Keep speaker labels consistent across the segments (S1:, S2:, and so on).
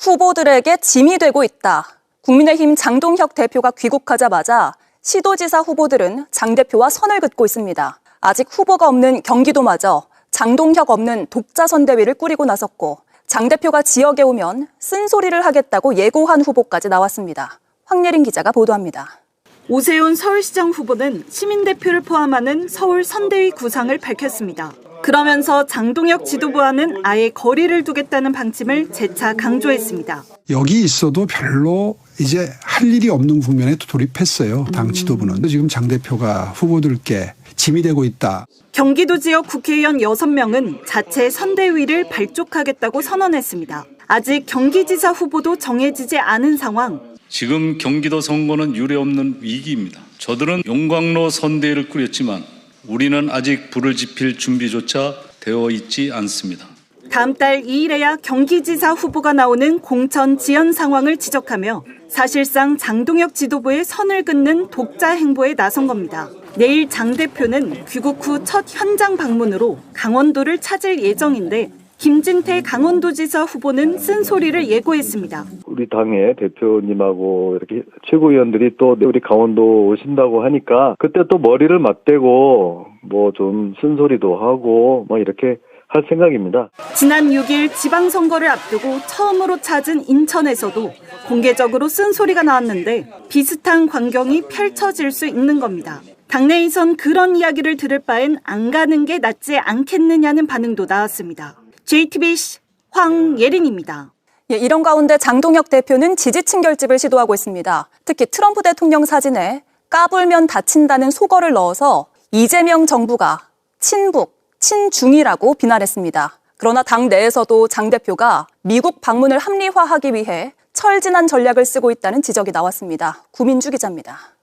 S1: 후보들에게 짐이 되고 있다. 국민의힘 장동혁 대표가 귀국하자마자 시도지사 후보들은 장 대표와 선을 긋고 있습니다. 아직 후보가 없는 경기도마저 장동혁 없는 독자선대위를 꾸리고 나섰고 장 대표가 지역에 오면 쓴소리를 하겠다고 예고한 후보까지 나왔습니다. 황예린 기자가 보도합니다.
S2: 오세훈 서울시장 후보는 시민대표를 포함하는 서울 선대위 구상을 밝혔습니다. 그러면서 장동혁 지도부와는 아예 거리를 두겠다는 방침을 재차 강조했습니다.
S3: 여기 있어도 별로 이제 할 일이 없는 국면에 돌입했어요. 당 지도부는. 지금 장 대표가 후보들께 짐이 되고 있다.
S2: 경기도 지역 국회의원 6명은 자체 선대위를 발족하겠다고 선언했습니다. 아직 경기지사 후보도 정해지지 않은 상황.
S4: 지금 경기도 선거는 유례없는 위기입니다. 저들은 용광로 선대위를 꾸렸지만 우리는 아직 불을 지필 준비조차 되어 있지 않습니다.
S2: 다음 달 2일에야 경기지사 후보가 나오는 공천 지연 상황을 지적하며 사실상 장동혁 지도부의 선을 긋는 독자 행보에 나선 겁니다. 내일 장 대표는 귀국 후 첫 현장 방문으로 강원도를 찾을 예정인데 김진태 강원도지사 후보는 쓴소리를 예고했습니다.
S5: 우리 당의 대표님하고 이렇게 최고위원들이 또 우리 강원도 오신다고 하니까 그때 또 머리를 맞대고 뭐 좀 쓴소리도 하고 뭐 이렇게 할 생각입니다.
S2: 지난 6일 지방선거를 앞두고 처음으로 찾은 인천에서도 공개적으로 쓴소리가 나왔는데 비슷한 광경이 펼쳐질 수 있는 겁니다. 당내에선 그런 이야기를 들을 바엔 안 가는 게 낫지 않겠느냐는 반응도 나왔습니다. JTBC 황예린입니다.
S1: 이런 가운데 장동혁 대표는 지지층 결집을 시도하고 있습니다. 특히 트럼프 대통령 사진에 까불면 다친다는 속어를 넣어서 이재명 정부가 친북, 친중이라고 비난했습니다. 그러나 당 내에서도 장 대표가 미국 방문을 합리화하기 위해 철진한 전략을 쓰고 있다는 지적이 나왔습니다. 구민주 기자입니다.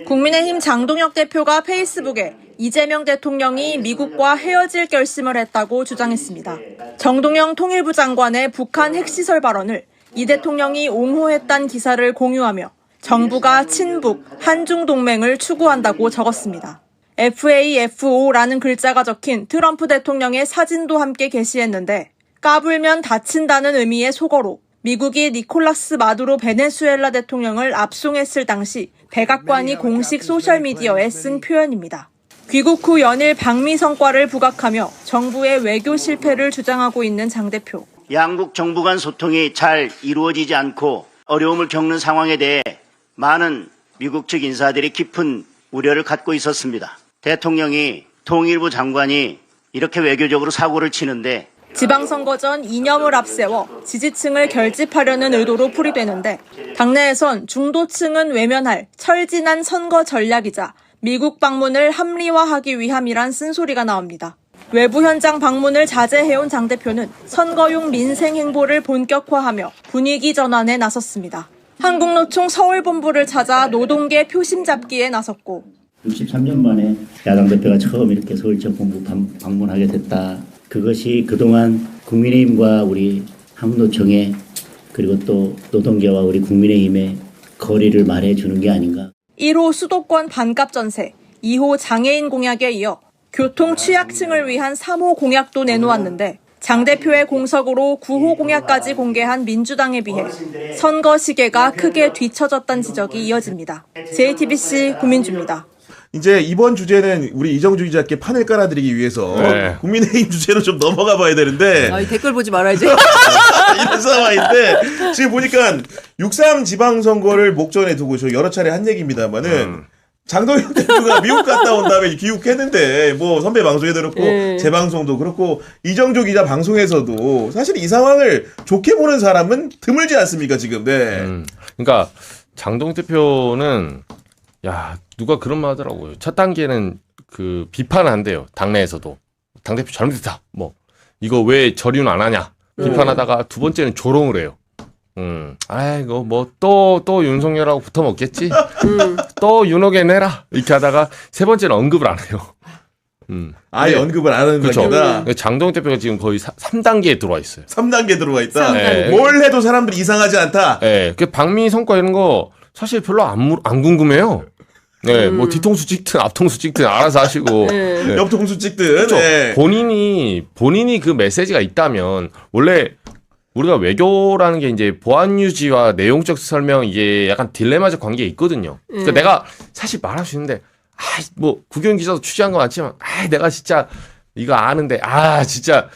S6: 국민의힘 장동혁 대표가 페이스북에 이재명 대통령이 미국과 헤어질 결심을 했다고 주장했습니다. 정동영 통일부 장관의 북한 핵시설 발언을 이 대통령이 옹호했다는 기사를 공유하며 정부가 친북, 한중 동맹을 추구한다고 적었습니다. FAFO라는 글자가 적힌 트럼프 대통령의 사진도 함께 게시했는데 까불면 다친다는 의미의 속어로 미국이 니콜라스 마두로 베네수엘라 대통령을 압송했을 당시 백악관이 공식 소셜미디어에 쓴 표현입니다. 귀국 후 연일 방미 성과를 부각하며 정부의 외교 실패를 주장하고 있는 장 대표.
S7: 양국 정부 간 소통이 잘 이루어지지 않고 어려움을 겪는 상황에 대해 많은 미국 측 인사들이 깊은 우려를 갖고 있었습니다. 대통령이 통일부 장관이 이렇게 외교적으로 사고를 치는데
S6: 지방선거 전 이념을 앞세워 지지층을 결집하려는 의도로 풀이되는데 당내에선 중도층은 외면할 철진한 선거 전략이자 미국 방문을 합리화하기 위함이란 쓴소리가 나옵니다. 외부 현장 방문을 자제해온 장 대표는 선거용 민생 행보를 본격화하며 분위기 전환에 나섰습니다. 한국노총 서울본부를 찾아 노동계 표심 잡기에 나섰고
S8: 63년 만에 야당 대표가 처음 이렇게 서울 지역본부 방문하게 됐다. 그것이 그동안 국민의힘과 우리 한국노총의 그리고 또 노동계와 우리 국민의힘의 거리를 말해주는 게 아닌가.
S6: 1호 수도권 반값 전세, 2호 장애인 공약에 이어 교통 취약층을 위한 3호 공약도 내놓았는데 장 대표의 공석으로 9호 공약까지 공개한 민주당에 비해 선거 시계가 크게 뒤처졌다는 지적이 이어집니다. JTBC 구민주입니다.
S9: 이제 이번 주제는 우리 이정주 기자께 판을 깔아드리기 위해서 국민의힘 주제로 좀 넘어가 봐야 되는데
S10: 댓글 보지 말아야지.
S9: 이런 상황인데 지금 보니까 6.3 지방선거를 목전에 두고 저 여러 차례 한 얘기입니다만은 장동혁 대표가 미국 갔다 온 다음에 귀국했는데 뭐 선배 방송에도 그렇고 제 방송도 그렇고 이정주 기자 방송에서도 사실 이 상황을 좋게 보는 사람은 드물지 않습니까 지금. 네.
S11: 그러니까 장동혁 대표는 누가 그런 말 하더라고요. 첫 단계는 그 비판을 한대요. 당내에서도. 당대표 잘못했다. 뭐, 이거 왜 절유는 안 하냐. 비판하다가 두 번째는 조롱을 해요. 아이고, 뭐, 또 윤석열하고 붙어 먹겠지? 또 윤호개 내라. 이렇게 하다가 세 번째는 언급을 안 해요.
S9: 아예 언급을 안 하는 겁니다.
S11: 장동혁 대표가 지금 거의 3단계에 들어와 있어요.
S9: 3단계에 들어와 있다? 뭘 해도 사람들이 이상하지 않다?
S11: 네. 그 방미 성과 이런 거 사실 별로 안 궁금해요. 네, 뭐 뒤통수 찍든 앞통수 찍든 알아서 하시고
S9: 옆통수 찍든
S11: 그렇죠. 본인이 그 메시지가 있다면 원래 우리가 외교라는 게 이제 보안 유지와 내용적 설명 이게 약간 딜레마적 관계에 있거든요. 그러니까 내가 사실 말할 수 있는데 뭐 국영 기자도 취재한 거 많지만 내가 진짜 이거 아는데 진짜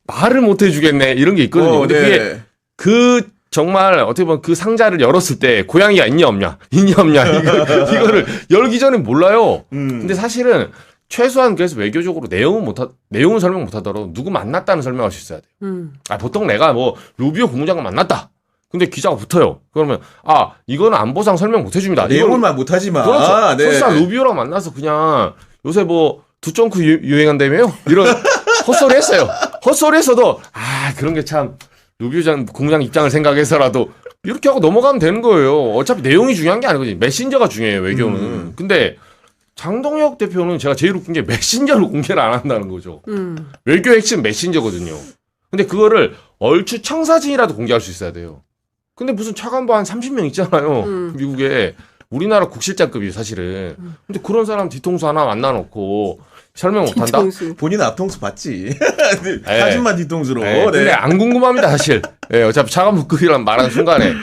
S11: 말을 못 해주겠네 이런 게 있거든요. 근데 그게 그 정말 어떻게 보면 그 상자를 열었을 때 고양이가 있냐 없냐 이거를 열기 전에 몰라요. 근데 사실은 최소한 그래서 외교적으로 내용은 설명 못하더라도 누구 만났다는 설명할 수 있어야 돼요. 보통 내가 뭐 루비오 국무장관 만났다. 근데 기자가 붙어요. 그러면 이거는 안보상 설명 못 해줍니다.
S9: 내용만 못하지만.
S11: 그렇죠.
S9: 네.
S11: 설사 루비오랑 만나서 그냥 요새 뭐 두점크 유행한다며요? 이런 헛소리 했어요. 헛소리 했어도 그런 게 참 루비오 국무장 입장을 생각해서라도 이렇게 하고 넘어가면 되는 거예요. 어차피 내용이 중요한 게 아니거든요. 메신저가 중요해요. 외교는. 근데 장동혁 대표는 제가 제일 웃긴 게 메신저를 공개를 안 한다는 거죠. 외교 핵심 메신저거든요. 근데 그거를 얼추 청사진이라도 공개할 수 있어야 돼요. 근데 무슨 차관보 한 30명 있잖아요. 미국에. 우리나라 국실장급이에요, 사실은. 근데 그런 사람 뒤통수 하나 만나놓고 설명 못한다?
S9: 본인은 앞통수 받지. 사진만 뒤통수로.
S11: 근데 안 궁금합니다, 사실. 어차피 차관급이란 말하는 순간에.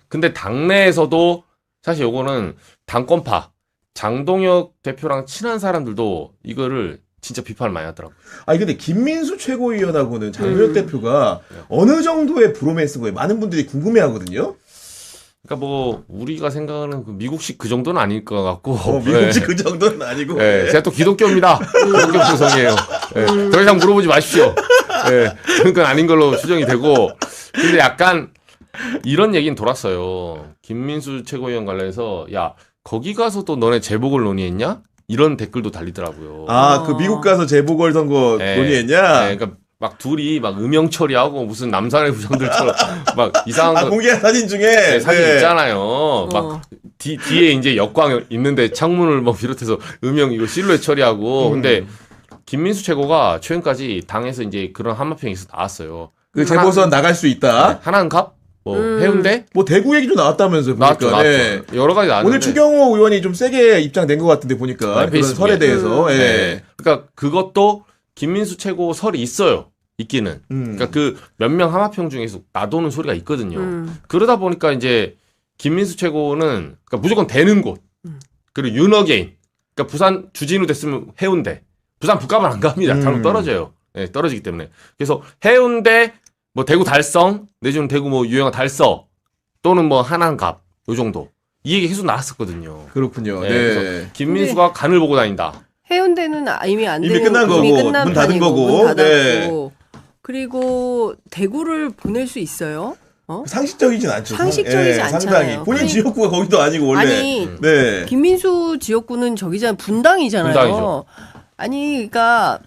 S11: 근데 당내에서도 사실 요거는 당권파, 장동혁 대표랑 친한 사람들도 이거를 진짜 비판을 많이 하더라고요.
S9: 근데 김민수 최고위원하고는 장동혁 대표가 어느 정도의 브로맨스 거예요? 많은 분들이 궁금해하거든요.
S11: 그러니까 뭐 우리가 생각하는 그 미국식 그 정도는 아닐 것 같고.
S9: 미국식 그 정도는 아니고.
S11: 제가 또 기독교입니다. 기독교 구성이에요. 더 이상 물어보지 마십시오. 그런 건 아닌 걸로 추정이 되고. 근데 약간 이런 얘기는 돌았어요. 김민수 최고위원 관련해서 거기 가서도 너네 재보궐 논의했냐? 이런 댓글도 달리더라고요.
S9: 그 미국 가서 재보궐 선거 논의했냐?
S11: 그러니까 막 둘이 막 음영 처리하고 무슨 남산의 부장들처럼 막 이상한 거.
S9: 공개한 사진 중에
S11: 사진 있잖아요. 막 뒤에 이제 역광 있는데 창문을 뭐 비롯해서 음영 이거 실루엣 처리하고. 근데 김민수 최고가 최근까지 당에서 이제 그런 한마평에서 나왔어요.
S9: 그 재보선 나갈 수 있다.
S11: 하나은갑? 뭐 해운대?
S9: 뭐 대구 얘기도 나왔다면서요.
S11: 나왔죠. 여러 가지 나왔는데
S9: 오늘 추경호 의원이 좀 세게 입장 낸 것 같은데 보니까 그런 설에 대해서.
S11: 그러니까 그것도 김민수 최고 설이 있어요. 있기는. 그러니까 그 몇 명 하마평 중에서 나도는 소리가 있거든요. 그러다 보니까 이제 김민수 최고는 그러니까 무조건 되는 곳. 그리고 윤어게인. 그러니까 부산 주진우 됐으면 해운대. 부산 북가면 안 갑니다. 잘못 떨어져요. 떨어지기 때문에. 그래서 해운대 뭐 대구 달성 내지는 대구 뭐 유영한 달서 또는 뭐 한안갑 요 정도 이 얘기 계속 나왔었거든요.
S9: 그렇군요.
S11: 그래서 김민수가 간을 보고 다닌다.
S10: 해운대는 이미 안 되고
S9: 이미 끝난 거고 문 닫은 거고
S10: 문 닫았고 그리고 대구를 보낼 수 있어요?
S9: 상식적이진 않죠.
S10: 상식적이지 않잖아요.
S9: 상당히 본인 지역구가 거기도 아니고 원래.
S10: 김민수 지역구는 저기잖아요. 분당이잖아요.
S11: 분당이죠.
S10: 그러니까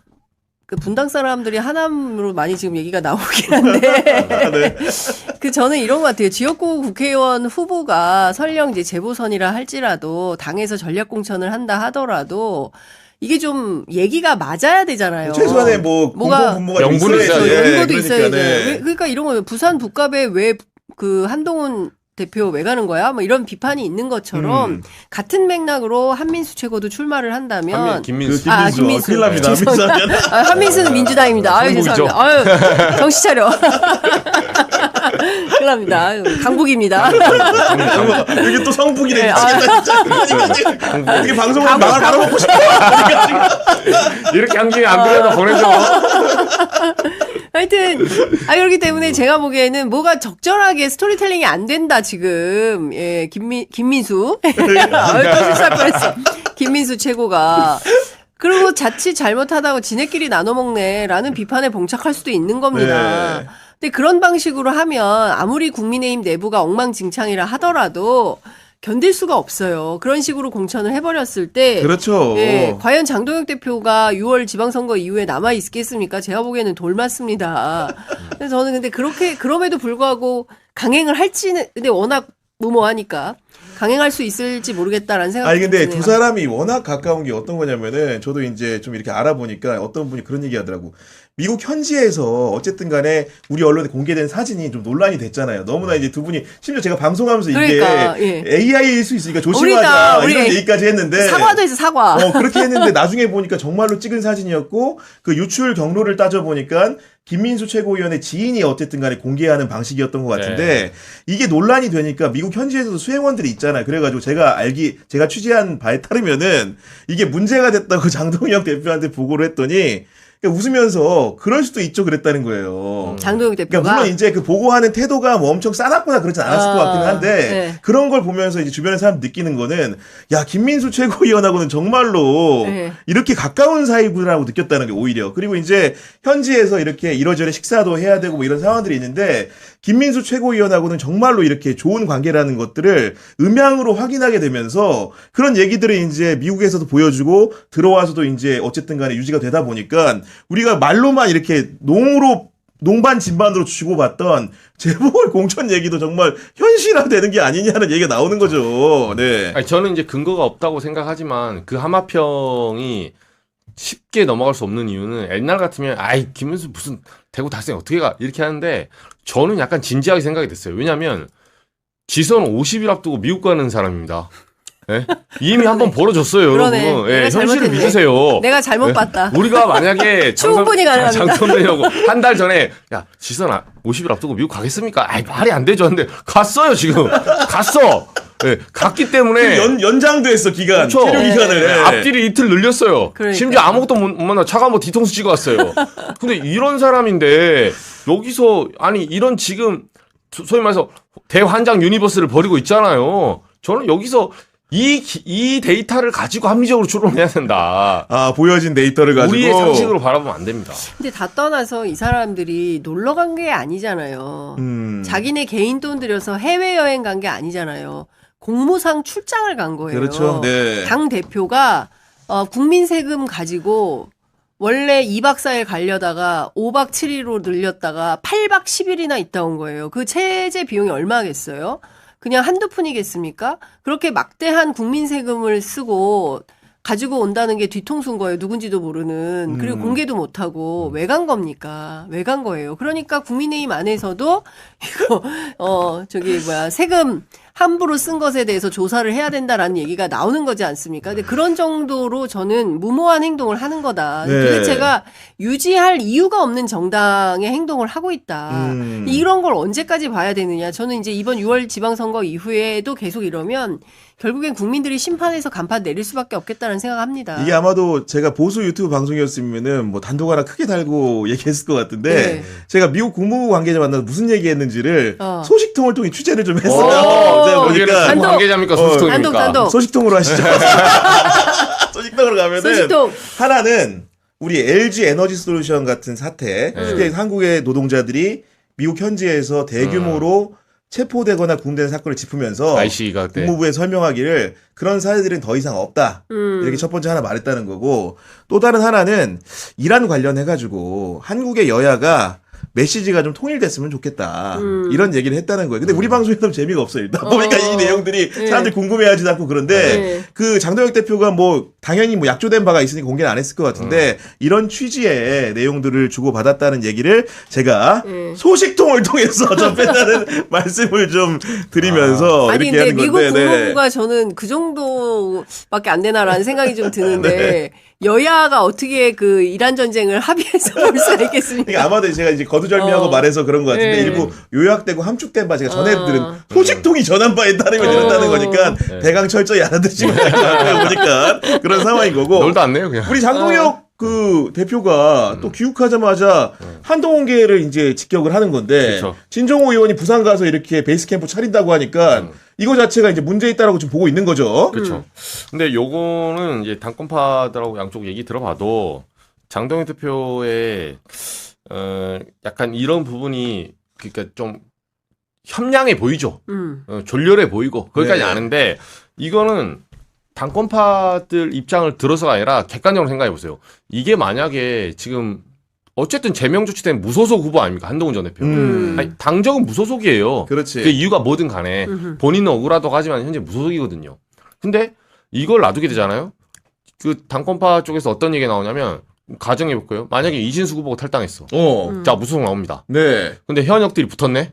S10: 그 분당 사람들이 하남으로 많이 지금 얘기가 나오긴 한데 저는 이런 것 같아요. 지역구 국회의원 후보가 설령 이제 재보선이라 할지라도 당에서 전략공천을 한다 하더라도 이게 좀 얘기가 맞아야 되잖아요.
S9: 최소한의 뭐가
S11: 명분이 있어야죠.
S10: 연고도 있어야죠. 그러니까 이런 거예요. 부산 북갑에 왜 그 한동훈 대표 왜 가는 거야? 뭐 이런 비판이 있는 것처럼 같은 맥락으로 한민수 최고도 출마를 한다면
S11: 김민수.
S10: 김민수.
S9: 큰일 납니다.
S10: 한민수는 민주당입니다. 죄송합니다. 정신 차려. 큰일 납니다. 강북입니다.
S9: 여기 또 성북이네. 이게 방송을 말아먹고 싶어.
S11: 이렇게 한김에 안 그래도 보내줘.
S10: 하여튼 그렇기 때문에 제가 보기에는 뭐가 적절하게 스토리텔링이 안 된다 지금. 김민수 실수할 뻔했어. 김민수 최고가 그리고 자칫 잘못하다고 지네끼리 나눠 먹네라는 비판에 봉착할 수도 있는 겁니다. 근데 그런 방식으로 하면 아무리 국민의힘 내부가 엉망진창이라 하더라도 견딜 수가 없어요. 그런 식으로 공천을 해버렸을 때.
S9: 그렇죠.
S10: 과연 장동혁 대표가 6월 지방선거 이후에 남아 있겠습니까? 제가 보기에는 돌맞습니다. 그래서 저는 근데 그럼에도 불구하고 강행을 할지는, 근데 워낙 무모하니까 강행할 수 있을지 모르겠다라는 생각이
S9: 근데
S10: 드네요.
S9: 두 사람이 워낙 가까운 게 어떤 거냐면은 저도 이제 좀 이렇게 알아보니까 어떤 분이 그런 얘기 하더라고. 미국 현지에서 어쨌든 간에 우리 언론에 공개된 사진이 좀 논란이 됐잖아요. 너무나 이제 두 분이 심지어 제가 방송하면서 이게 AI일 수 있으니까 조심하자 이런 얘기까지 했는데
S10: 사과도 해서 사과.
S9: 그렇게 했는데 나중에 보니까 정말로 찍은 사진이었고 그 유출 경로를 따져보니까 김민수 최고위원의 지인이 어쨌든 간에 공개하는 방식이었던 것 같은데 이게 논란이 되니까 미국 현지에서도 수행원들이 있잖아요. 그래가지고 제가 취재한 바에 따르면은 이게 문제가 됐다고 장동혁 대표한테 보고를 했더니 웃으면서 그럴 수도 있죠 그랬다는 거예요.
S10: 장동혁 대표가
S9: 그러니까 물론 이제 그 보고하는 태도가 뭐 엄청 싸납거나 그러진 않았을 것 같기는 한데 그런 걸 보면서 이제 주변의 사람 느끼는 거는 야 김민수 최고위원하고는 정말로 이렇게 가까운 사이구나라고 느꼈다는 게 오히려 그리고 이제 현지에서 이렇게 이러저러 식사도 해야 되고 뭐 이런 상황들이 있는데 김민수 최고위원하고는 정말로 이렇게 좋은 관계라는 것들을 음향으로 확인하게 되면서 그런 얘기들을 이제 미국에서도 보여주고 들어와서도 이제 어쨌든 간에 유지가 되다 보니까 우리가 말로만 이렇게 농반 진반으로 주고받던 재보궐 공천 얘기도 정말 현실화되는 게 아니냐는 얘기가 나오는 거죠. 네.
S11: 아니, 저는 이제 근거가 없다고 생각하지만 그 하마평이 쉽게 넘어갈 수 없는 이유는 옛날 같으면 아이 김민수 무슨 대구 달성 어떻게 가 이렇게 하는데 저는 약간 진지하게 생각이 됐어요. 왜냐하면 지선 50일 앞두고 미국 가는 사람입니다. 네? 이미 한번 벌어졌어요,
S10: 그러네.
S11: 여러분. 네, 현실을
S10: 잘못했네.
S11: 믿으세요.
S10: 내가 잘못 봤다.
S11: 우리가 만약에
S10: 충분히 가능합니다.
S11: 장선배하고 한 달 전에 야 지선 50일 앞두고 미국 가겠습니까? 아이 말이 안 되죠. 근데 갔어요 지금. 갔어. 네, 갔기 때문에
S9: 연장도 했어 기간.
S11: 그렇죠.
S9: 체류 기간을.
S11: 네, 앞뒤를 이틀 늘렸어요.
S10: 그러니까요.
S11: 심지어 아무것도 못 만나 차가 한번 뒤통수 찍어 왔어요. 근데 이런 사람인데 여기서 아니 이런 지금 소위 말해서 대환장 유니버스를 벌이고 있잖아요. 저는 여기서 이 데이터를 가지고 합리적으로 추론해야 된다.
S9: 아, 보여진 데이터를 가지고.
S11: 우리의 상식으로 바라보면 안 됩니다.
S10: 근데 다 떠나서 이 사람들이 놀러 간 게 아니잖아요. 자기네 개인 돈 들여서 해외여행 간 게 아니잖아요. 공무상 출장을 간 거예요.
S9: 그렇죠. 네.
S10: 당 대표가 국민 세금 가지고 원래 2박 4일 가려다가 5박 7일로 늘렸다가 8박 10일이나 있다 온 거예요. 그 체제 비용이 얼마겠어요? 그냥 한두 푼이겠습니까? 그렇게 막대한 국민 세금을 쓰고 가지고 온다는 게 뒤통수인 거예요. 누군지도 모르는. 그리고 공개도 못하고 왜 간 겁니까? 왜 간 거예요? 그러니까 국민의힘 안에서도 이거 세금 함부로 쓴 것에 대해서 조사를 해야 된다라는 얘기가 나오는 거지 않습니까? 근데 그런 정도로 저는 무모한 행동을 하는 거다.
S9: 네.
S10: 도대체가 유지할 이유가 없는 정당의 행동을 하고 있다. 이런 걸 언제까지 봐야 되느냐. 저는 이제 이번 6월 지방선거 이후에도 계속 이러면 결국엔 국민들이 심판에서 간판 내릴 수밖에 없겠다는 생각합니다.
S9: 이게 아마도 제가 보수 유튜브 방송이었으면은 뭐 단독 하나 크게 달고 얘기했을 것 같은데
S10: 네.
S9: 제가 미국 국무부 관계자 만나서 무슨 얘기했는지를 소식통을 통해 취재를 좀 했어요. 제가 보니까
S10: 단독.
S11: 관계자입니까 소식통입니까?
S10: 단독.
S9: 소식통으로 하시죠. 소식통으로 가면은
S10: 소식통.
S9: 하나는 우리 LG 에너지 솔루션 같은 사태, 쉽게 한국의 노동자들이 미국 현지에서 대규모로 체포되거나 구금되는 사건을 짚으면서
S11: IC가
S9: 국무부에 설명하기를 그런 사례들은 더 이상 없다. 이렇게 첫 번째 하나 말했다는 거고 또 다른 하나는 이란 관련해가지고 한국의 여야가 메시지가 좀 통일됐으면 좋겠다. 이런 얘기를 했다는 거예요. 근데 우리 방송에서는 재미가 없어요. 일단 보니까 이 내용들이 사람들이 궁금해하지도 않고 그런데 그 장동혁 대표가 뭐 당연히 뭐 약조된 바가 있으니까 공개는 안 했을 것 같은데 이런 취지의 내용들을 주고받았다는 얘기를 제가 소식통을 통해서 접했다는 말씀을 좀 드리면서
S10: 아니
S9: 이렇게
S10: 근데
S9: 하는 건데.
S10: 미국 국무부가 저는 그 정도밖에 안 되나라는 생각이 좀 드는데 여야가 어떻게 그 이란 전쟁을 합의해서 볼 수가 있겠습니까?
S9: 그러니까 아마도 제가 이제 거두절미하고 말해서 그런 것 같은데 일부 요약되고 함축된 바 제가 전해 들은 소식통이 전한 바에 따르면 이런다는 거니까 대강 철저히 알아듣시고 보니까 그런 상황인 거고.
S11: 놀도 안 내요 그냥.
S9: 우리 장동혁 그 대표가 또 귀국하자마자 한동훈계를 이제 직격을 하는 건데
S11: 그쵸.
S9: 진정호 의원이 부산 가서 이렇게 베이스 캠프 차린다고 하니까 이거 자체가 이제 문제 있다라고 지금 보고 있는 거죠.
S11: 그렇죠. 근데 요거는 이제 당권파들하고 양쪽 얘기 들어봐도 장동혁 대표의 약간 이런 부분이 그러니까 좀 협량해 보이죠. 졸렬해 보이고 거기까지 아는데 이거는 당권파들 입장을 들어서가 아니라 객관적으로 생각해 보세요. 이게 만약에 지금 어쨌든 제명 조치된 무소속 후보 아닙니까? 한동훈 전 대표. 아니, 당적은 무소속이에요.
S9: 그렇지.
S11: 그 이유가 뭐든 간에 본인은 억울하다고 하지만 현재 무소속이거든요. 근데 이걸 놔두게 되잖아요. 그 당권파 쪽에서 어떤 얘기가 나오냐면 가정해 볼까요? 만약에 이진숙 후보가 탈당했어. 자, 무소속 나옵니다.
S9: 네.
S11: 근데 현역들이 붙었네.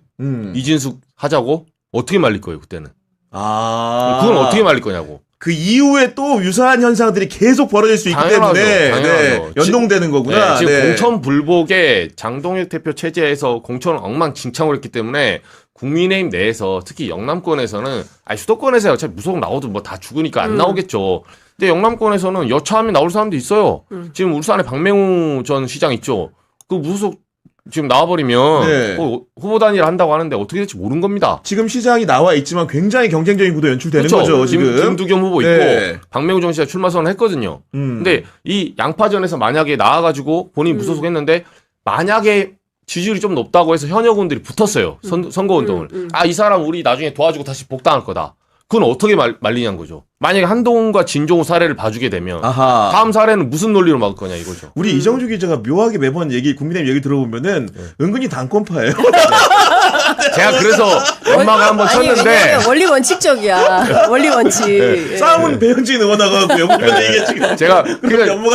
S11: 이진숙 하자고 어떻게 말릴 거예요, 그때는?
S9: 아.
S11: 그건 어떻게 말릴 거냐고.
S9: 그 이후에 또 유사한 현상들이 계속 벌어질 수 있기 때문에
S11: 당연하죠.
S9: 연동되는 거구나.
S11: 지금 공천불복에 장동혁 대표 체제에서 공천을 엉망진창으로 했기 때문에 국민의힘 내에서 특히 영남권에서는 수도권에서 어차피 무소속 나오도 뭐 다 죽으니까 안 나오겠죠. 근데 영남권에서는 여차하면 나올 사람도 있어요. 지금 울산에 박맹우 전 시장 있죠. 그 무소속 지금 나와버리면 후보 단일화 한다고 하는데 어떻게 될지 모르는 겁니다.
S9: 지금 시장이 나와 있지만 굉장히 경쟁적인 구도 연출되는
S11: 그렇죠.
S9: 거죠. 지금
S11: 김두겸 후보 있고 박맹우 전 시장 출마 선언을 했거든요. 근데 이 양파전에서 만약에 나와가지고 본인이 무소속했는데 만약에 지지율이 좀 높다고 해서 현역 의원들이 붙었어요. 선거운동을. 이 사람 우리 나중에 도와주고 다시 복당할 거다. 그건 어떻게 말리냐는 거죠. 만약에 한동훈과 진종우 사례를 봐주게 되면 다음 사례는 무슨 논리로 막을 거냐 이거죠.
S9: 우리 이정주 기자가 묘하게 매번 국민의힘 얘기 들어보면은 은근히 당권파예요.
S11: 제가 그래서 연막을 한번 쳤는데
S10: 원리 원칙적이야. 원리 원칙.
S9: 싸움은 배현진 의원하고 연구가 이게 지금
S11: 제가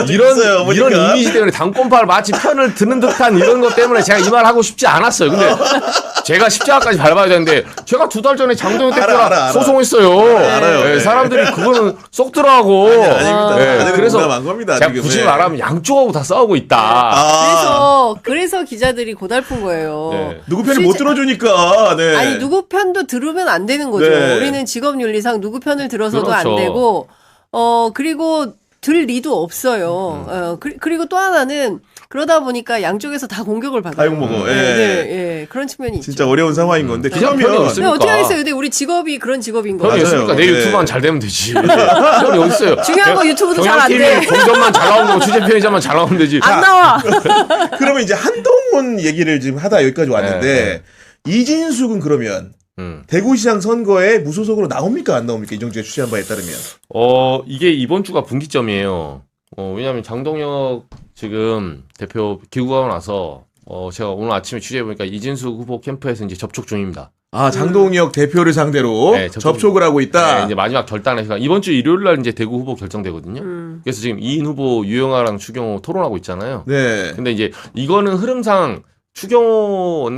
S11: 이런 이미지 때문에 당권파를 마치 편을 드는 듯한 이런 것 때문에 제가 이 말 하고 싶지 않았어요. 근데 제가 십자가까지 밟아야 되는데 제가 2달 전에 장동혁 대표가 소송했어요.
S9: 알아요.
S11: 사람들이 그거는 쏙 들어가고.
S9: 아닙니다.
S11: 그래서
S9: 겁니다,
S11: 제가
S9: 지금.
S11: 굳이 말하면 양쪽하고 다 싸우고 있다.
S10: 그래서 기자들이 고달픈 거예요.
S9: 누구 편이 못 들어주니까.
S10: 아니 누구 편도 들으면 안 되는 거죠. 우리는 직업윤리상 누구 편을 들어서도
S11: 그렇죠.
S10: 안 되고 그리고 들 리도 없어요. 그리고 또 하나는 그러다 보니까 양쪽에서 다 공격을 받아요.
S9: 다 욕먹어.
S10: 그런 측면이 있죠.
S9: 진짜 어려운 상황인 건데.
S11: 그러면
S10: 어떻게 하겠어요? 근데 우리 직업이 그런 직업인 거예요.
S11: 그럼요. 있습니까? 내 유튜브만 잘 되면 되지. 그럼 어디 있어요?
S10: 중요한 거 유튜브도 잘 안 돼.
S11: 동전만 잘 나오는 거, 취재 편의점만 잘 나오면 되지.
S10: 안 나와.
S9: 그러면 이제 한동훈 얘기를 지금 하다 여기까지 왔는데 이진숙은 그러면 대구시장 선거에 무소속으로 나옵니까 안 나옵니까? 이정주가 취재한 바에 따르면.
S11: 이게 이번 주가 분기점이에요. 왜냐하면 장동혁 지금 대표 귀국하고 나서 제가 오늘 아침에 취재해 보니까 이진숙 후보 캠프에서 이제 접촉 중입니다.
S9: 장동혁 대표를 상대로 접촉을 하고 있다.
S11: 이제 마지막 결단에서 이번 주 일요일 날 이제 대구 후보 결정되거든요. 그래서 지금 이인 후보, 유영아랑 추경호 토론하고 있잖아요. 근데 이제 이거는 흐름상 추경호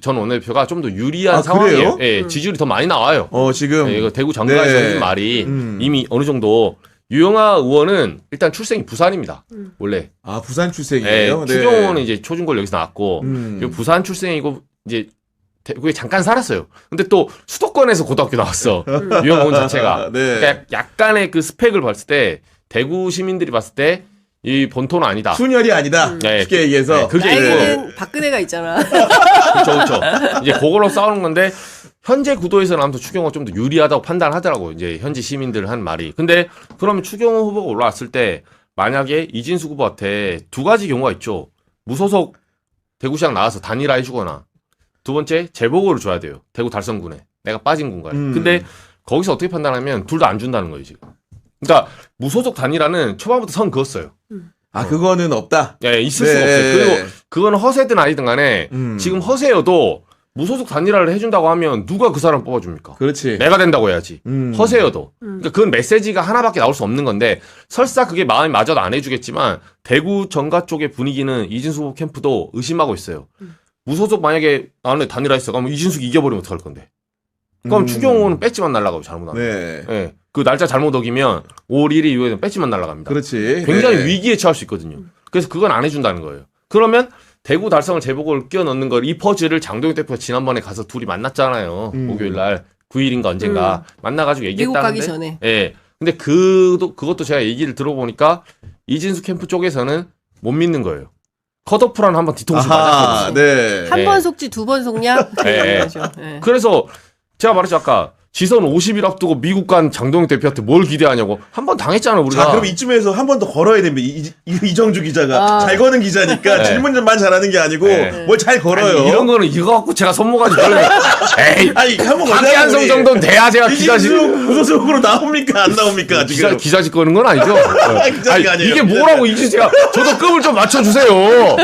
S11: 전 원내대표가 좀 더 유리한 상황이에요. 지지율이 더 많이 나와요.
S9: 지금
S11: 이거 대구 정가에서 하는 말이 이미 어느 정도. 유영아 의원은 일단 출생이 부산입니다. 원래.
S9: 부산 출생이에요?
S11: 추경호는 이제 초중고를 여기서 나왔고 부산 출생이고 이제 대구에 잠깐 살았어요. 근데 또 수도권에서 고등학교 나왔어. 유영아 의원 자체가. 그러니까 약간의 그 스펙을 봤을 때 대구 시민들이 봤을 때 이 본토는 아니다.
S9: 순혈이 아니다. 쉽게 얘기해서.
S11: 그게
S10: 나에게는 박근혜가 있잖아.
S11: 그렇죠. 이제 그걸로 싸우는 건데 현재 구도에서는 아무튼 추경호가 좀 더 유리하다고 판단하더라고. 이제 현지 시민들 한 말이. 근데 그러면 추경호 후보가 올라왔을 때 만약에 이진숙 후보한테 두 가지 경우가 있죠. 무소속 대구시장 나와서 단일화 해주거나 두 번째 재보고를 줘야 돼요. 대구 달성군에. 내가 빠진 공간에. 근데 거기서 어떻게 판단하면 둘 다 안 준다는 거예요 지금. 그러니까 무소속 단일화는 초반부터 선 그었어요.
S9: 그거는 없다?
S11: 있을 수가 없어요. 그리고 그건 허세든 아니든 간에 지금 허세여도 무소속 단일화를 해준다고 하면 누가 그 사람 뽑아줍니까?
S9: 그렇지.
S11: 내가 된다고 해야지. 허세여도. 그러니까 그건 메시지가 하나밖에 나올 수 없는 건데 설사 그게 마음이 맞아도 안 해주겠지만 대구 정가 쪽의 분위기는 이진숙 후보 캠프도 의심하고 있어요. 무소속 만약에 나는 단일화 했어. 그럼 이진숙이 이겨버리면 어떡할 건데? 그럼 추경호는 배지만 날아가고 잘못하면. 그 날짜 잘못 어기면 5월 1일 이후에는 배지만 날아갑니다.
S9: 그렇지.
S11: 굉장히 위기에 처할 수 있거든요. 그래서 그건 안 해준다는 거예요. 그러면 대구 달성을 재보고를 끼워 넣는 걸 이 퍼즐을 장동혁 대표가 지난번에 가서 둘이 만났잖아요. 목요일 날 9일인가 언젠가 만나가지고 얘기했다는데.
S10: 미국 가기 전에.
S11: 근데 그것도 제가 얘기를 들어보니까 이진숙 캠프 쪽에서는 못 믿는 거예요. 컷오프라는 한번 뒤통수 맞았거든요.
S10: 한 번 속지 두 번 속냐?
S11: 그래서 제가 말했죠 아까. 지선 50일 앞두고 미국 간 장동혁 대표한테 뭘 기대하냐고. 한 번 당했잖아 우리가.
S9: 자, 그럼 이쯤에서 한 번 더 걸어야 됩니다. 이정주 기자가 잘 거는 기자니까 질문만 잘하는 게 아니고 뭘 잘 걸어요.
S11: 아니, 이런 거는 이거 갖고 제가 손모가지 걸면 에이
S9: 한번
S11: 박기한성 정도는 돼야 제가 기자직
S9: 무소속으로 나옵니까 안 나옵니까 지금?
S11: 기자직 거는 건 아니죠.
S9: 아니에요.
S11: 이게 뭐라고 이제 제가 저도 급을 좀 맞춰주세요.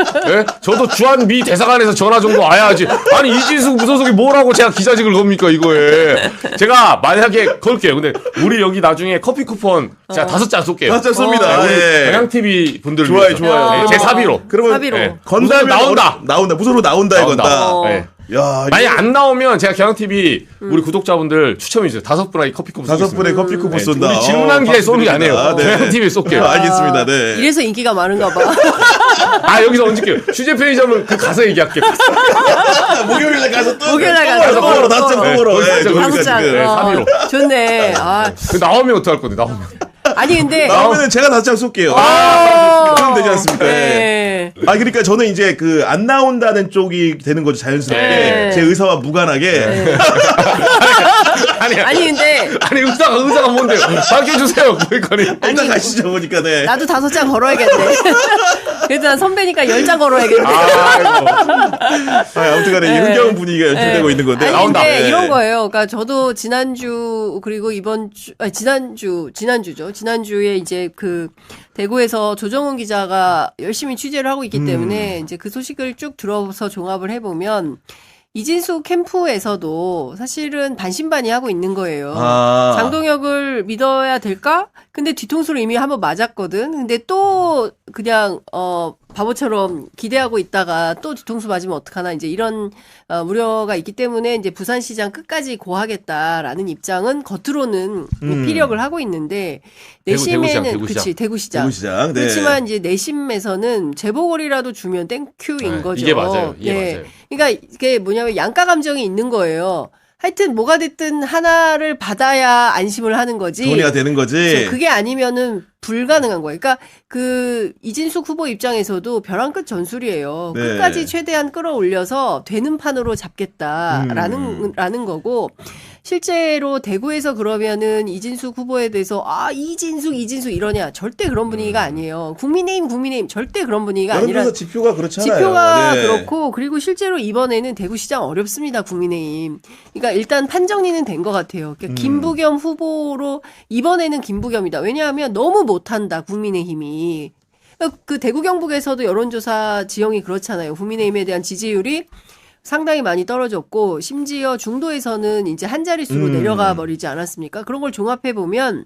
S11: 저도 주한미 대사관에서 전화 정도 와야지. 아니 이진숙 무소속이 뭐라고 제가 기자직을 겁니까 이거에. 제가 만약에 걸게요. 근데 우리 여기 나중에 커피 쿠폰 제가 5잔 쏠게요.
S9: 5잔 쏩니다.
S11: 경향TV 분들
S9: 좋아요.
S11: 제 사비로.
S9: 그러면
S10: 사비로.
S9: 건다면
S11: 나온다.
S9: 무소속으로 나온다 이건다. 야,
S11: 만약 안 나오면 제가 경향TV 우리 구독자분들 추첨해주세요. 5분에게 커피쿠폰
S9: 5분의 커피쿠폰 쏜다.
S11: 우리 질문한 기회에 쏘는 게 아니에요.
S9: 네.
S11: 경향TV에 쏠게요.
S9: 알겠습니다. 네.
S10: 이래서 인기가 많은가 봐.
S11: 아, 여기서 얹을게요. 취재 편의점은 그 가서 얘기할게요.
S9: 목요일에 가서 또
S10: 목요일에
S9: 또
S10: 가서
S9: 먹으러 다섯 장
S11: 네,
S9: 먹으러.
S11: 거기서
S9: 네,
S11: 진짜
S9: 거기까지.
S10: 장.
S9: 네.
S11: 3위로.
S10: 좋네. 아,
S11: 그 나오면 어떡할 건데, 나오면.
S10: 아니 근데
S9: 나오면은 제가 5장 쏠게요. 그럼 되지 않습니까? 네.
S10: 네.
S9: 아, 그러니까 저는 이제 그 안 나온다는 쪽이 되는 거죠, 자연스럽게.
S10: 네.
S9: 제 의사와 무관하게.
S10: 아니 근데
S11: 아니, 의사가 뭔데요? 밝혀주세요, 그러니까.
S9: 일단 가시죠, 보니까, 네.
S10: 나도 5장 걸어야겠네. 그래도 난 선배니까 10장 걸어야겠네.
S11: 아이고.
S9: 아무튼 간에 이 흥겨운 분위기가 연출되고 있는 건데.
S10: 아니,
S11: 나온다.
S10: 근데
S9: 네.
S10: 이런 거예요. 그러니까 저도 지난주 그리고 이번 주, 아니 지난주죠. 지난주에 이제 그 대구에서 조정훈 기자가 열심히 취재를 하고 있기 때문에 이제 그 소식을 쭉 들어서 종합을 해보면 이진수 캠프에서도 사실은 반신반의하고 있는 거예요. 장동혁을 믿어야 될까? 근데 뒤통수를 이미 한번 맞았거든. 근데 또 그냥 바보처럼 기대하고 있다가 또 뒤통수 맞으면 어떡하나 이제 이런 우려가 있기 때문에 이제 부산시장 끝까지 고하겠다라는 입장은 겉으로는 피력을 하고 있는데 내심에는
S11: 대구시장.
S10: 그치 대구시장.
S9: 대구시장. 네.
S10: 그렇지만 이제 내심에서는 재보궐이라도 주면 땡큐인
S11: 네,
S10: 거죠.
S11: 이게 맞아요. 이게 맞아요.
S10: 그러니까 이게 뭐냐면 양가 감정이 있는 거예요. 하여튼 뭐가 됐든 하나를 받아야 안심을 하는 거지.
S9: 돈이가 되는 거지.
S10: 그렇죠. 그게 아니면은 불가능한 거예요. 그러니까 그 이진숙 후보 입장에서도 벼랑 끝 전술이에요.
S9: 네.
S10: 끝까지 최대한 끌어올려서 되는 판으로 잡겠다라는 거고 실제로 대구에서 그러면은 이진숙 후보에 대해서 이진숙 이러냐 절대 그런 분위기가 아니에요. 국민의힘 절대 그런 분위기가 아니라
S9: 여론조사 지표가 그렇잖아요.
S10: 지표가
S9: 네.
S10: 그렇고 그리고 실제로 이번에는 대구시장 어렵습니다. 국민의힘. 그러니까 일단 판정리는 된 것 같아요. 그러니까 김부겸 후보로 이번에는 김부겸이다. 왜냐하면 너무 못한다. 국민의힘이. 그 대구 경북에서도 여론조사 지형이 그렇잖아요. 국민의힘에 대한 지지율이 상당히 많이 떨어졌고 심지어 중도에서는 이제 한 자릿수로 내려가 버리지 않았습니까? 그런 걸 종합해 보면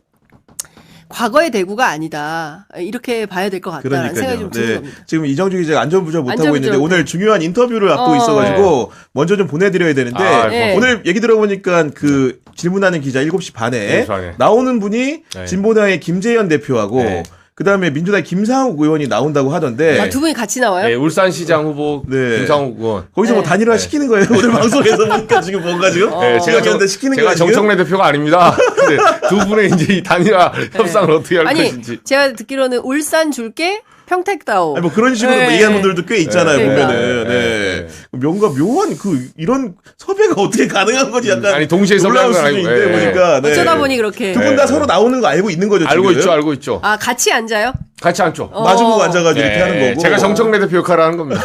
S10: 과거의 대구가 아니다. 이렇게 봐야 될 것 같다라는 생각이 좀 드는 겁니다.
S9: 지금 이정주 기자가 안전부절 못하고
S10: 안전부절
S9: 있는데 오늘 중요한 인터뷰를 앞두고 있어가지고 먼저 좀 보내드려야 되는데
S10: 네.
S9: 오늘 얘기 들어보니까 그 질문하는 기자 7시 반에 나오는 분이 진보당의 김재현 대표하고 그다음에 민주당의 김상욱 의원이 나온다고 하던데
S10: 두 분이 같이 나와요?
S11: 네, 울산시장 후보 김상욱 의원.
S9: 거기서 뭐 단일화 시키는 거예요? 오늘 방송에서 보니까 지금 뭔가 지금 제가 시키는
S11: 제가
S9: 거예요,
S11: 정청래 대표가 아닙니다. 근데 두 분의 이제 이 단일화 협상을 어떻게 할 것인지.
S10: 제가 듣기로는 울산 줄게 평택다오.
S9: 뭐 그런 식으로 얘기하는 분들도 꽤 있잖아요, 보면은.
S11: 네.
S9: 뭔가 묘한 이런 섭외가 어떻게 가능한 거지 약간.
S11: 아니, 동시에
S9: 놀라울
S11: 섭외한
S9: 수도
S11: 건
S9: 있는데,
S11: 아니고.
S9: 보니까. 네.
S10: 어쩌다 보니 그렇게.
S9: 두 분 다 서로 나오는 거 알고 있는 거죠,
S11: 알고
S9: 지금?
S11: 알고 있죠.
S10: 같이 앉아요?
S11: 같이 앉죠.
S9: 마주보고 앉아가지고 이렇게 하는 거고.
S11: 제가 정청래 대표 역할을 하는 겁니다.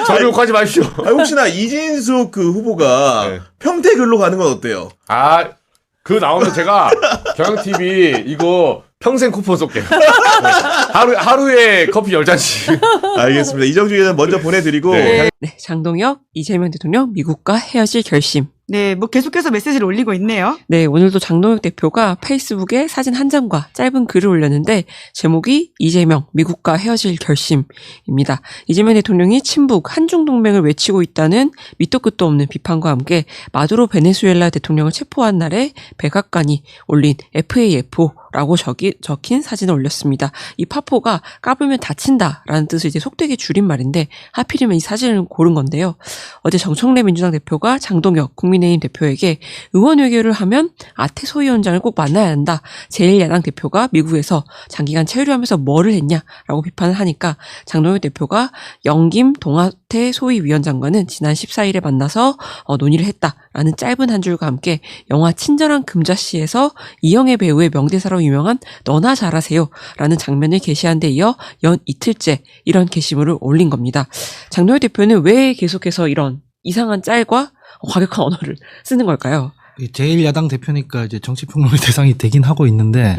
S11: 저를 욕하지 마십시오.
S9: 혹시나 이진숙 그 후보가 평택을로 가는 건 어때요?
S11: 그 나오면 제가 경향TV 이거 평생 쿠폰 쏠게요. 하루에 커피 10잔씩.
S9: 알겠습니다. 이정주 기자는 먼저 보내드리고.
S12: 네, 장동혁, 이재명 대통령 미국과 헤어질 결심.
S13: 네, 뭐 계속해서 메시지를 올리고 있네요.
S12: 네, 오늘도 장동혁 대표가 페이스북에 사진 한 장과 짧은 글을 올렸는데 제목이 이재명, 미국과 헤어질 결심입니다. 이재명 대통령이 친북, 한중 동맹을 외치고 있다는 밑도 끝도 없는 비판과 함께 마두로 베네수엘라 대통령을 체포한 날에 백악관이 올린 FAF라고 적힌 사진을 올렸습니다. 이 파포가 까불면 다친다라는 뜻을 이제 속되게 줄인 말인데 하필이면 이 사진을 고른 건데요. 어제 정청래 민주당 대표가 장동혁 국민의힘 대표에게 의원 외교를 하면 아태 소위원장을 꼭 만나야 한다. 제1야당 대표가 미국에서 장기간 체류하면서 뭐를 했냐라고 비판을 하니까 장동혁 대표가 영김 동아태 소위위원장과는 지난 14일에 만나서 논의를 했다라는 짧은 한 줄과 함께 영화 친절한 금자씨에서 이영애 배우의 명대사로 유명한 너나 잘하세요 라는 장면을 게시한 데 이어 연 이틀째 이런 게시물을 올린 겁니다. 장동혁 대표는 왜 계속해서 이런 이상한 짤과 과격한 언어를 쓰는 걸까요?
S14: 제1야당 대표니까 이제 정치평론의 대상이 되긴 하고 있는데.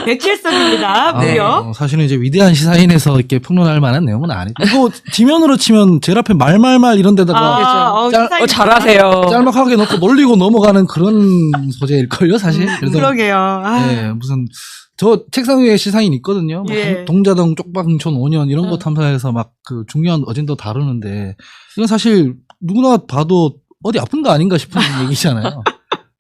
S13: 백칠성입니다. 무려.
S14: 사실은 이제 위대한 시사인에서 이렇게 평론할 만한 내용은 아니죠. 이거 지면으로 치면 제일 앞에 말말말 이런 데다가
S12: 잘하세요.
S14: 짤막하게 넣고 놀리고 넘어가는 그런 소재일걸요, 사실. 그래서
S13: 그러게요.
S14: 네, 무슨 저 책상 위에 시사인 있거든요.
S13: 예.
S14: 동자동 쪽방촌 5년 이런 거 탐사해서 막 그 중요한 어젠다 다루는데 이건 사실 누구나 봐도 어디 아픈 거 아닌가 싶은 얘기잖아요.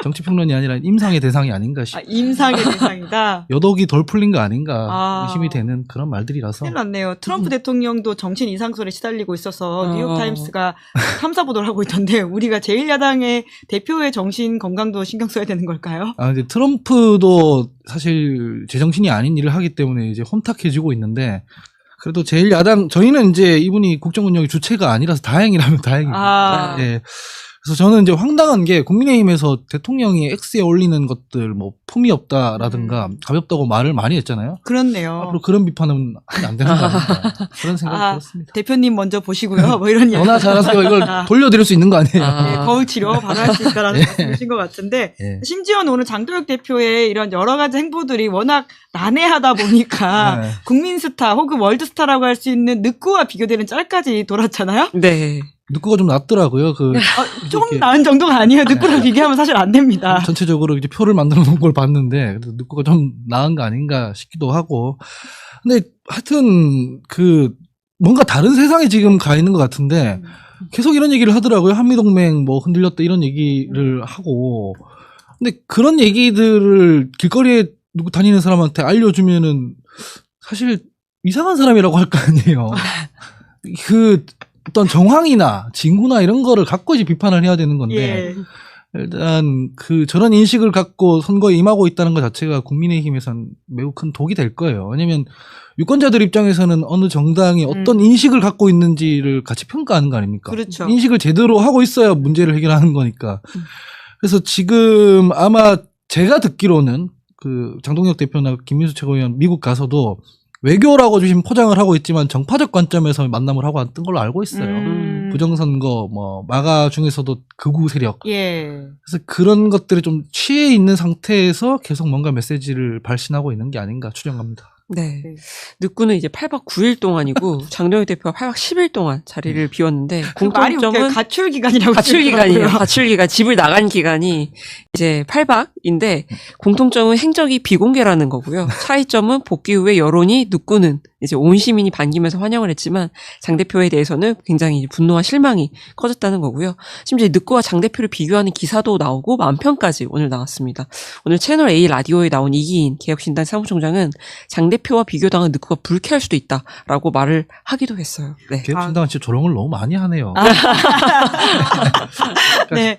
S14: 정치평론이 아니라 임상의 대상이 아닌가 싶어요.
S13: 임상의 대상이다.
S14: 여독이 덜 풀린 거 아닌가 의심이 되는 그런 말들이라서.
S13: 큰일 났네요. 트럼프 대통령도 정치인 인상설에 시달리고 있어서 뉴욕타임스가 탐사 보도를 하고 있던데 우리가 제1야당의 대표의 정신 건강도 신경 써야 되는 걸까요?
S14: 이제 트럼프도 사실 제정신이 아닌 일을 하기 때문에 이제 혼탁해지고 있는데 그래도 제1야당 저희는 이제 이분이 국정 운영의 주체가 아니라서 다행이라면 다행입니다. 예. 그래서 저는 이제 황당한 게 국민의힘에서 대통령이 X에 올리는 것들 뭐 품이 없다라든가 가볍다고 말을 많이 했잖아요.
S13: 그렇네요.
S14: 앞으로 그런 비판은 하면 안 되는 거 아닌가 그런 생각이 들었습니다.
S13: 대표님 먼저 보시고요. 뭐 이런
S14: 너나 잘하세요. 이걸 돌려드릴 수 있는 거 아니에요.
S13: 네, 거울 치료 바로 할 수 있다라는 말씀이신 것 같은데 심지어는 오늘 장도혁 대표의 이런 여러 가지 행보들이 워낙 난해하다 보니까 국민 스타 혹은 월드 스타라고 할 수 있는 늑구와 비교되는 짤까지 돌았잖아요.
S12: 네.
S14: 늑구가 좀 낫더라고요.
S13: 조금 나은 정도가 아니에요. 늑구랑 비교하면 사실 안 됩니다.
S14: 전체적으로 이제 표를 만들어 놓은 걸 봤는데, 늑구가 좀 나은 거 아닌가 싶기도 하고. 근데 하여튼, 뭔가 다른 세상에 지금 가 있는 것 같은데, 계속 이런 얘기를 하더라고요. 한미동맹 뭐 흔들렸다 이런 얘기를 하고. 근데 그런 얘기들을 길거리에 누구 다니는 사람한테 알려주면은, 사실 이상한 사람이라고 할 거 아니에요. 어떤 정황이나 징후나 이런 거를 갖고 이제 비판을 해야 되는 건데 일단 저런 인식을 갖고 선거에 임하고 있다는 것 자체가 국민의힘에선 매우 큰 독이 될 거예요. 왜냐하면 유권자들 입장에서는 어느 정당이 어떤 인식을 갖고 있는지를 같이 평가하는 거 아닙니까?
S13: 그렇죠.
S14: 인식을 제대로 하고 있어야 문제를 해결하는 거니까. 그래서 지금 아마 제가 듣기로는 장동혁 대표나 김민수 최고위원 미국 가서도 외교라고 지금 포장을 하고 있지만 정파적 관점에서 만남을 하고 왔던 걸로 알고 있어요. 부정선거, 마가 중에서도 극우 세력. 그래서 그런 것들이 좀 취해 있는 상태에서 계속 뭔가 메시지를 발신하고 있는 게 아닌가 추정합니다.
S12: 네. 늑구는 이제 8박 9일 동안이고 장동혁 대표가 8박 10일 동안 자리를 비웠는데 공통점은
S13: 가출 기간이라고
S12: 가출 기간이에요. 가출 기간, 집을 나간 기간이 이제 8박인데 공통점은 행적이 비공개라는 거고요. 차이점은 복귀 후에 여론이 늑구는 이제 온 시민이 반기면서 환영을 했지만 장 대표에 대해서는 굉장히 분노와 실망이 커졌다는 거고요. 심지어 늑구와 장 대표를 비교하는 기사도 나오고 만편까지 오늘 나왔습니다. 오늘 채널 A 라디오에 나온 이기인 개혁신당 사무총장은 장 대표와 비교당한 늑구가 불쾌할 수도 있다라고 말을 하기도 했어요. 네.
S14: 개혁신당은 진짜 조롱을 너무 많이 하네요.
S13: 네.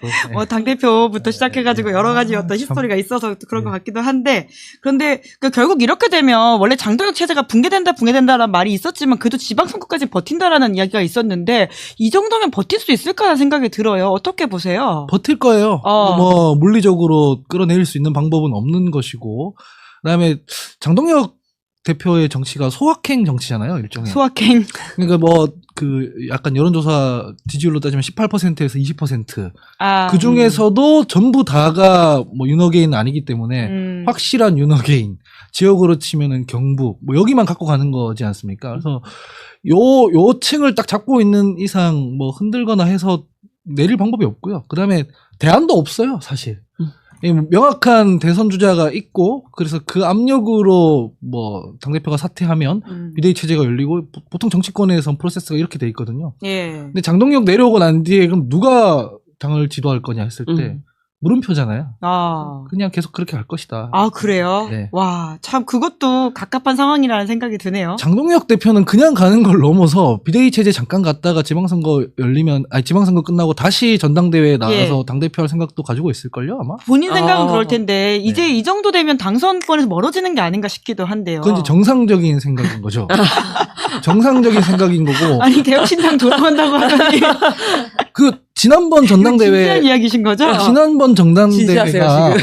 S13: 당대표부터 시작해가지고 여러 가지 어떤 히스토리가 있어서 그런 것 같기도 한데, 그런데 결국 이렇게 되면 원래 장도혁 체제가 붕괴된다라는 말이 있었지만 그래도 지방선거까지 버틴다라는 이야기가 있었는데 이 정도면 버틸 수 있을까라는 생각이 들어요. 어떻게 보세요?
S14: 버틸 거예요. 물리적으로 끌어내릴 수 있는 방법은 없는 것이고, 그다음에 장동혁 대표의 정치가 소확행 정치잖아요, 일종의.
S13: 소확행.
S14: 그러니까 약간 여론조사 지지율로 따지면 18%에서 20%. 그 중에서도 전부 다가 윤호개인 아니기 때문에 확실한 윤호개인. 지역으로 치면은 경북, 여기만 갖고 가는 거지 않습니까? 그래서 요 층을 딱 잡고 있는 이상 흔들거나 해서 내릴 방법이 없고요. 그 다음에 대안도 없어요, 사실. 명확한 대선 주자가 있고, 그래서 그 압력으로 당대표가 사퇴하면 비대위 체제가 열리고, 보통 정치권에선 프로세스가 이렇게 돼 있거든요. 근데 장동혁 내려오고 난 뒤에 그럼 누가 당을 지도할 거냐 했을 때, 물음표잖아요. 그냥 계속 그렇게 갈 것이다.
S13: 그래요?
S14: 네.
S13: 와, 참 그것도 갑갑한 상황이라는 생각이 드네요.
S14: 장동혁 대표는 그냥 가는 걸 넘어서 비대위 체제 잠깐 갔다가 지방선거 끝나고 다시 전당대회에 나가서 당대표 할 생각도 가지고 있을걸요, 아마?
S13: 본인 생각은 그럴 텐데 이제 이 정도 되면 당선권에서 멀어지는 게 아닌가 싶기도 한데요.
S14: 그건 이제 정상적인 생각인 거죠. 정상적인 생각인 거고.
S13: 아니, 개혁신당 돌아간다고 하더니
S14: 지난번 전당대회
S13: 진지한 이야기신 거죠?
S14: 지난번 전당대회가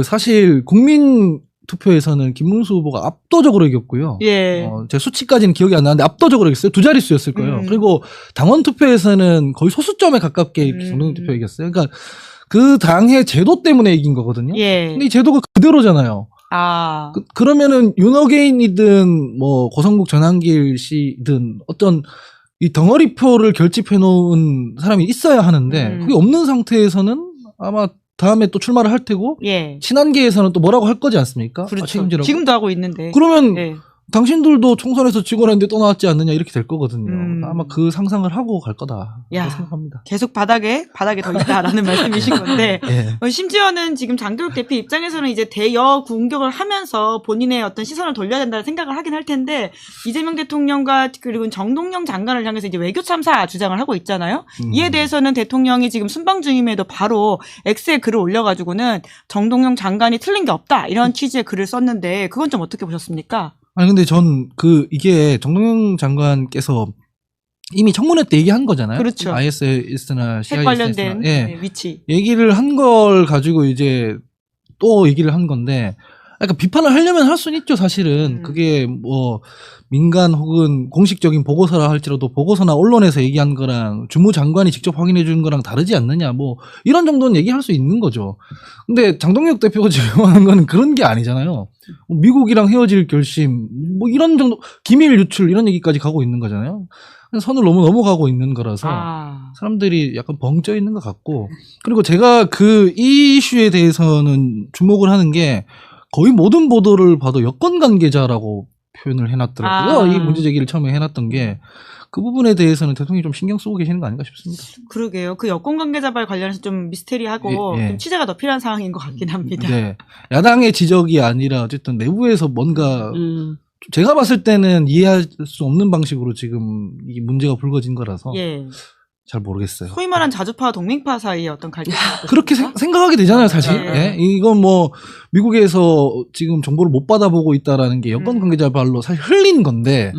S14: 사실 국민 투표에서는 김문수 후보가 압도적으로 이겼고요. 제 수치까지는 기억이 안 나는데 압도적으로 이겼어요. 두 자릿수였을 거예요. 그리고 당원 투표에서는 거의 소수점에 가깝게 장동혁 대표 이겼어요. 그러니까 그 당의 제도 때문에 이긴 거거든요.
S13: 예.
S14: 근데 이 제도가 그대로잖아요.
S13: 아.
S14: 그러면은 윤어게인이든 뭐 고성국 전한길 씨든 어떤 이 덩어리표를 결집해 놓은 사람이 있어야 하는데 그게 없는 상태에서는 아마 다음에 또 출마를 할 테고
S13: 예.
S14: 친한계에서는 또 뭐라고 할 거지 않습니까?
S13: 그렇죠.
S14: 책임지라고.
S13: 지금도 하고 있는데.
S14: 그러면
S13: 예.
S14: 당신들도 총선에서 지고 났는데 또 나왔지 않느냐 이렇게 될 거거든요. 아마 그 상상을 하고 갈 거다
S13: 야,
S14: 생각합니다.
S13: 계속 바닥에 더 있다라는 말씀이신 건데
S14: 예.
S13: 심지어는 지금 장도혁 대표 입장에서는 이제 대여 공격을 하면서 본인의 어떤 시선을 돌려야 된다는 생각을 하긴 할 텐데 이재명 대통령과 그리고 정동영 장관을 향해서 이제 외교 참사 주장을 하고 있잖아요. 이에 대해서는 대통령이 지금 순방 중임에도 바로 X에 글을 올려가지고는 정동영 장관이 틀린 게 없다 이런 취지의 글을 썼는데 그건 좀 어떻게 보셨습니까?
S14: 아니 근데 전 이게 정동영 장관께서 이미 청문회 때 얘기한 거잖아요.
S13: 그렇죠.
S14: ISS나
S13: 핵
S14: CIS나
S13: 관련된
S14: 예.
S13: 위치.
S14: 얘기를 한 걸 가지고 이제 또 얘기를 한 건데 그러니까 비판을 하려면 할 수는 있죠, 사실은. 그게 뭐 민간 혹은 공식적인 보고서라 할지라도 보고서나 언론에서 얘기한 거랑 주무장관이 직접 확인해 준 거랑 다르지 않느냐 뭐 이런 정도는 얘기할 수 있는 거죠. 근데 장동혁 대표가 지금 하는 거는 그런 게 아니잖아요. 미국이랑 헤어질 결심 뭐 이런 정도 기밀 유출 이런 얘기까지 가고 있는 거잖아요. 선을 너무 넘어가고 있는 거라서 사람들이 약간 벙쪄 있는 것 같고 그리고 제가 이 이슈에 대해서는 주목을 하는 게 거의 모든 보도를 봐도 여권 관계자라고 표현을 해놨더라고요. 이 문제 제기를 처음에 해놨던 게 그 부분에 대해서는 대통령이 좀 신경 쓰고 계시는 거 아닌가 싶습니다.
S13: 그러게요. 그 여권 관계자발 관련해서 좀 미스테리하고
S14: 예.
S13: 좀 취재가 더 필요한 상황인 것 같긴 합니다.
S14: 네. 야당의 지적이 아니라 어쨌든 내부에서 뭔가 제가 봤을 때는 이해할 수 없는 방식으로 지금 이 문제가 불거진 거라서
S13: 예.
S14: 잘 모르겠어요.
S13: 소위 말한 자주파와 동맹파 사이의 어떤 갈등.
S14: 그렇게 생각하게 되잖아요, 사실. 예? 이건 뭐 미국에서 지금 정보를 못 받아보고 있다라는 게 여권 관계자 발로 사실 흘린 건데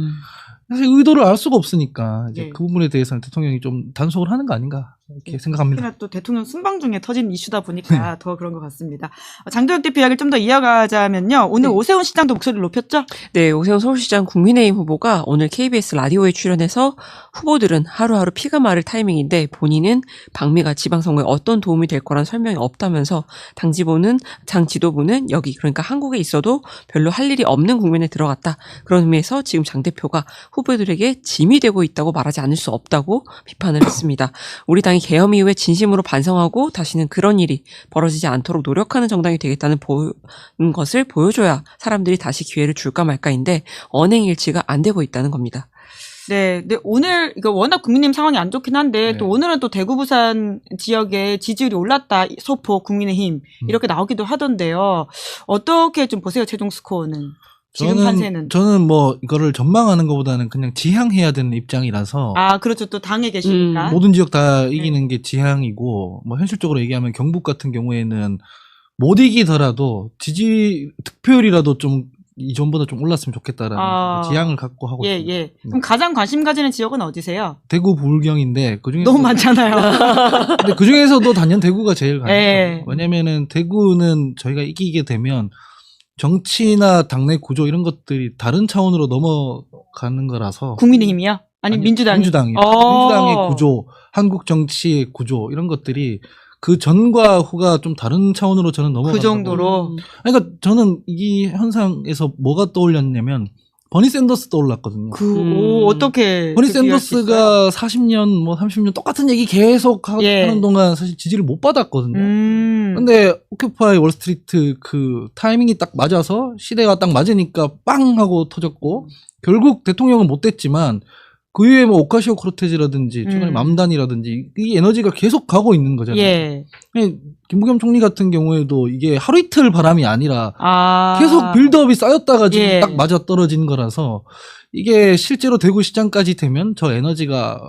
S14: 사실 의도를 알 수가 없으니까 이제 그 부분에 대해서는 대통령이 좀 단속을 하는 거 아닌가 이렇게 생각합니다.
S13: 특히나 또 대통령 순방 중에 터진 이슈다 보니까 더 그런 것 같습니다. 장도혁 대표 이야기를 좀 더 이어가자면요. 오늘 오세훈 시장도 목소리를 높였죠?
S12: 네, 오세훈 서울시장 국민의힘 후보가 오늘 KBS 라디오에 출연해서 후보들은 하루하루 피가 마를 타이밍인데 본인은 방미가 지방선거에 어떤 도움이 될 거란 설명이 없다면서 당 지도부는 여기 그러니까 한국에 있어도 별로 할 일이 없는 국면에 들어갔다. 그런 의미에서 지금 장 대표가 후보들에게 짐이 되고 있다고 말하지 않을 수 없다고 비판을 했습니다. 우리 당이 계엄 이후에 진심으로 반성하고 다시는 그런 일이 벌어지지 않도록 노력하는 정당이 되겠다는 것을 보여줘야 사람들이 다시 기회를 줄까 말까인데 언행일치가 안 되고 있다는 겁니다.
S13: 네, 근데 오늘 이거 워낙 국민의힘 상황이 안 좋긴 한데 또 오늘은 또 대구 부산 지역에 지지율이 올랐다 소폭 국민의힘 이렇게 나오기도 하던데요. 어떻게 좀 보세요, 최종 스코어는? 지금 판세는?
S14: 저는 뭐 이거를 전망하는 것보다는 그냥 지향해야 되는 입장이라서.
S13: 그렇죠. 또 당에 계시니까.
S14: 모든 지역 다 이기는 게 지향이고 뭐 현실적으로 얘기하면 경북 같은 경우에는 못 이기더라도 득표율이라도 좀 이전보다 좀 올랐으면 좋겠다라는 지향을 갖고 하고 있습니다.
S13: 예. 그럼 가장 관심 가지는 지역은 어디세요?
S14: 대구 부울경인데 그중에
S13: 너무 많잖아요.
S14: 근데 그중에서도 단연 대구가 제일 강해요. 왜냐면은 대구는 저희가 이기게 되면 정치나 당내 구조 이런 것들이 다른 차원으로 넘어가는 거라서.
S13: 국민의힘이요? 아니 민주당이?
S14: 민주당의 구조, 한국 정치의 구조 이런 것들이 그 전과 후가 좀 다른 차원으로 저는 넘어가는
S13: 그 정도로.
S14: 그러니까 저는 이 현상에서 뭐가 떠올렸냐면 버니 샌더스 떠올랐거든요.
S13: 어떻게?
S14: 버니 샌더스가 40년, 뭐 30년 똑같은 얘기 계속 하는 동안 사실 지지를 못 받았거든요. 근데 오큐파이 월스트리트 그 타이밍이 딱 맞아서 시대가 딱 맞으니까 빵 하고 터졌고 결국 대통령은 못 됐지만 그 이후에 뭐 오카시오 코르테즈라든지 최근에 맘단이라든지 이 에너지가 계속 가고 있는 거잖아요.
S13: 예.
S14: 김부겸 총리 같은 경우에도 이게 하루 이틀 바람이 아니라 계속 빌드업이 쌓였다가 지금 딱 맞아 떨어진 거라서 이게 실제로 대구 시장까지 되면 저 에너지가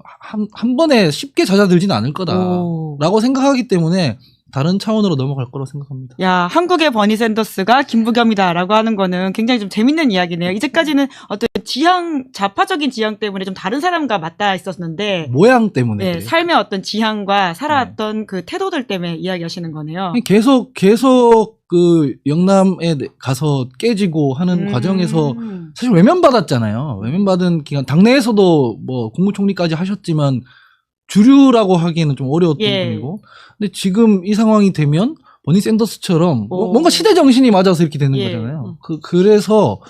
S14: 한 번에 쉽게 잦아들지는 않을 거다라고 생각하기 때문에 다른 차원으로 넘어갈 거라고 생각합니다.
S13: 야, 한국의 버니 샌더스가 김부겸이다라고 하는 거는 굉장히 좀 재밌는 이야기네요. 이제까지는 어떤 좌파적인 지향 때문에 좀 다른 사람과 맞닿아 있었는데
S14: 모양 때문에
S13: 네, 삶의 어떤 지향과 살아왔던 그 태도들 때문에 이야기하시는 거네요.
S14: 계속 그 영남에 가서 깨지고 하는 과정에서 사실 외면받았잖아요. 외면받은 기간 당내에서도 뭐 국무총리까지 하셨지만 주류라고 하기에는 좀 어려웠던
S13: 예.
S14: 분이고, 근데 지금 이 상황이 되면 버니 샌더스처럼 뭔가 시대 정신이 맞아서 이렇게 되는 거잖아요. 그래서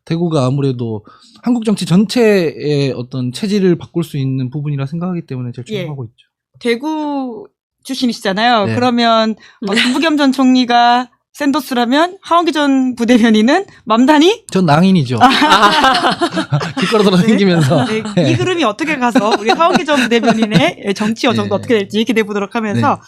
S14: 대구가 아무래도 한국 정치 전체의 어떤 체질을 바꿀 수 있는 부분이라 생각하기 때문에 제일 주목하고 있죠.
S13: 대구 출신이시잖아요.
S14: 네.
S13: 그러면 김부겸 전 총리가 샌더스라면 하원기 전 부대변인은 맘다니?
S14: 전 낭인이죠. 길거리 돌아다니면서.
S13: 네. 이 흐름이 어떻게 가서 우리 하원기 전 부대변인의 정치 여정도 어떻게 될지 기대해 보도록 하면서